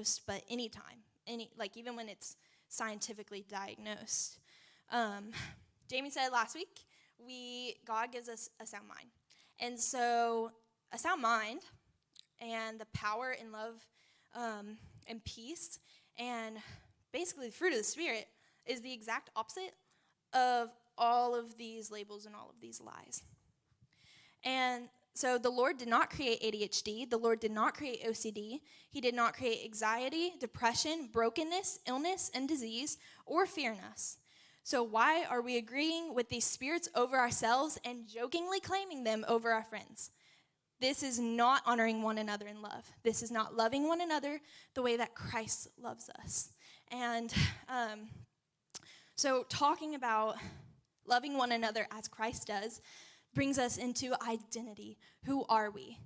diagnosed, but anytime, even when it's scientifically diagnosed. Jamie said last week, God gives us a sound mind. And so a sound mind and the power and love and peace and basically the fruit of the Spirit is the exact opposite of all of these labels and all of these lies. And so the Lord did not create ADHD. The Lord did not create OCD. He did not create anxiety, depression, brokenness, illness, and disease, or fear in us. So why are we agreeing with these spirits over ourselves and jokingly claiming them over our friends? This is not honoring one another in love. This is not loving one another the way that Christ loves us. And so talking about loving one another as Christ does brings us into identity. Who are we?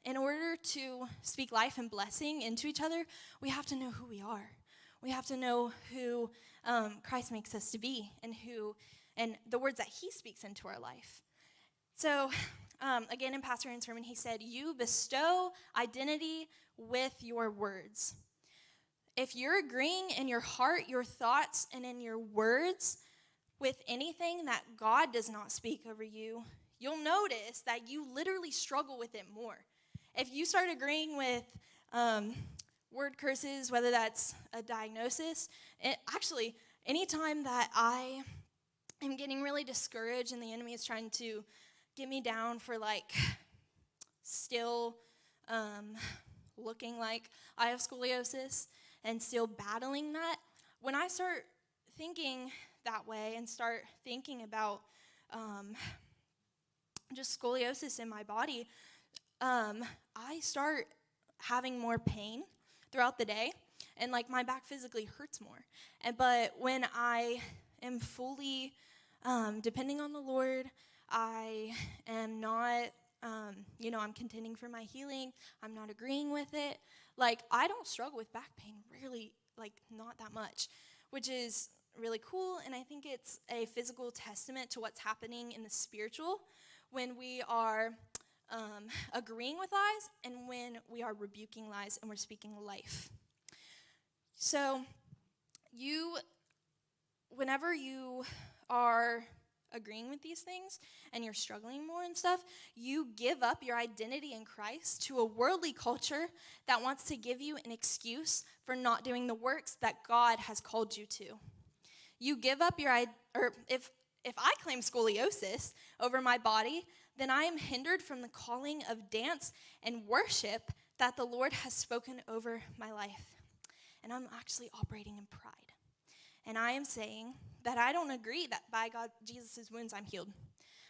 In order to speak life and blessing into each other, we have to know who we are. We have to know who Christ makes us to be and the words that he speaks into our life. So, again, in Pastor Aaron's sermon, he said, you bestow identity with your words. If you're agreeing in your heart, your thoughts, and in your words with anything that God does not speak over you, you'll notice that you literally struggle with it more. If you start agreeing with word curses, whether that's a diagnosis, actually, anytime that I am getting really discouraged and the enemy is trying to get me down for still looking like I have scoliosis and still battling that, when I start thinking that way and start thinking about just scoliosis in my body, I start having more pain throughout the day, and my back physically hurts more. But when I am fully depending on the Lord, I am not, I'm contending for my healing. I'm not agreeing with it. I don't struggle with back pain, really, not that much, which is really cool. And I think it's a physical testament to what's happening in the spiritual when we are agreeing with lies and when we are rebuking lies and we're speaking life. So whenever you are agreeing with these things and you're struggling more and stuff, you give up your identity in Christ to a worldly culture that wants to give you an excuse for not doing the works that God has called you to. You give up if I claim scoliosis over my body, then I am hindered from the calling of dance and worship that the Lord has spoken over my life. And I'm actually operating in pride. And I am saying that I don't agree that by Jesus' wounds I'm healed.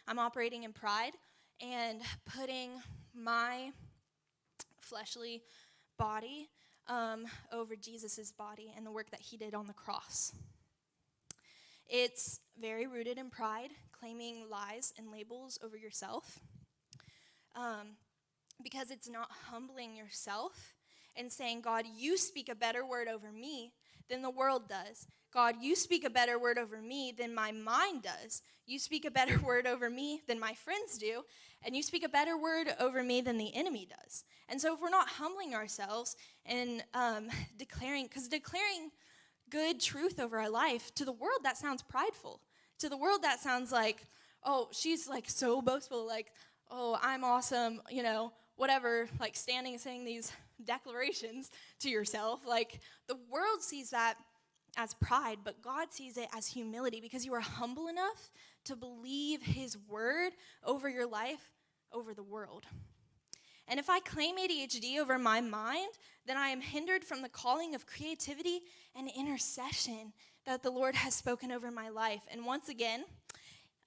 I'm operating in pride and putting my fleshly body over Jesus' body and the work that he did on the cross. It's very rooted in pride, claiming lies and labels over yourself, because it's not humbling yourself and saying, God, you speak a better word over me than the world does. God, you speak a better word over me than my mind does. You speak a better word over me than my friends do. And you speak a better word over me than the enemy does. And so if we're not humbling ourselves and declaring good truth over our life, to the world that sounds prideful. To the world that sounds like, oh, she's so boastful, oh, I'm awesome, whatever, standing and saying these declarations to yourself. The world sees that as pride, but God sees it as humility because you are humble enough to believe his word over your life, over the world. And if I claim ADHD over my mind, then I am hindered from the calling of creativity and intercession that the Lord has spoken over my life. And once again,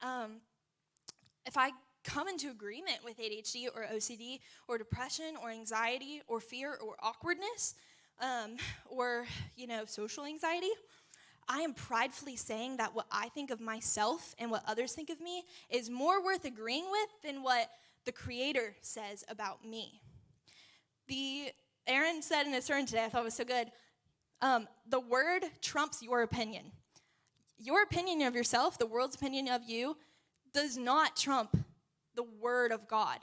if I come into agreement with ADHD or OCD or depression or anxiety or fear or awkwardness or social anxiety, I am pridefully saying that what I think of myself and what others think of me is more worth agreeing with than what the Creator says about me. Aaron said in his sermon today, I thought it was so good, the word trumps your opinion. Your opinion of yourself, the world's opinion of you, does not trump the word of God.